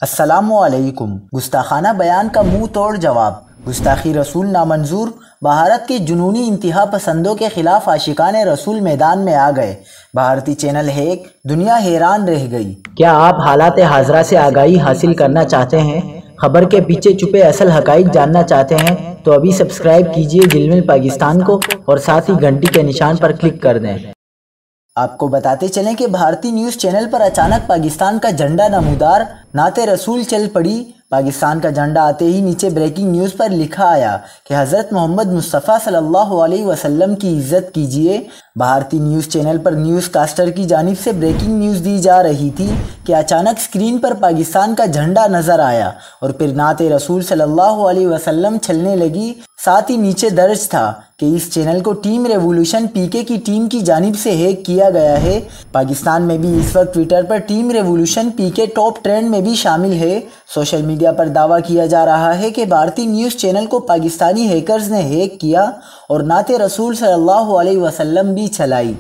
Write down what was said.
السلام علیکم۔ گستاخانہ بیان کا منہ توڑ جواب، گستاخی رسول نامنظور۔ بھارت کے جنونی انتہا پسندوں کے خلاف عاشقان رسول میدان میں آ گئے۔ بھارتی چینل ہیک، دنیا حیران رہ گئی۔ کیا آپ حالات حاضرہ سے آگاہی حاصل کرنا چاہتے ہیں؟ خبر کے پیچھے چھپے اصل حقائق جاننا چاہتے ہیں تو ابھی سبسکرائب کیجئے دل مل پاکستان کو اور ساتھ ہی گھنٹی کے نشان پر کلک کر دیں۔ آپ کو بتاتے چلیں کہ بھارتی نیوز چینل پر اچانک پاکستان کا جھنڈا نمودار، نعت رسول چل پڑی۔ پاکستان کا جھنڈا آتے ہی نیچے بریکنگ نیوز پر لکھا آیا کہ حضرت محمد مصطفیٰ صلی اللہ علیہ وسلم کی عزت کیجیے۔ بھارتی نیوز چینل پر نیوز کاسٹر کی جانب سے بریکنگ نیوز دی جا رہی تھی کہ اچانک سکرین پر پاکستان کا جھنڈا نظر آیا اور پھر نعت رسول صلی اللہ علیہ وسلم چلنے لگی۔ ساتھ ہی نیچے درج تھا کہ اس چینل کو ٹیم ریولوشن پی کے کی ٹیم کی جانب سے ہیک کیا گیا ہے۔ پاکستان میں بھی اس وقت ٹویٹر پر ٹیم ریولوشن پی کے ٹاپ ٹرینڈ میں بھی شامل ہے۔ سوشل میڈیا پر دعویٰ کیا جا رہا ہے کہ بھارتی نیوز چینل کو پاکستانی ہیکرز نے ہیک کیا اور نعت رسول صلی اللہ علیہ وسلم بھی چلائی۔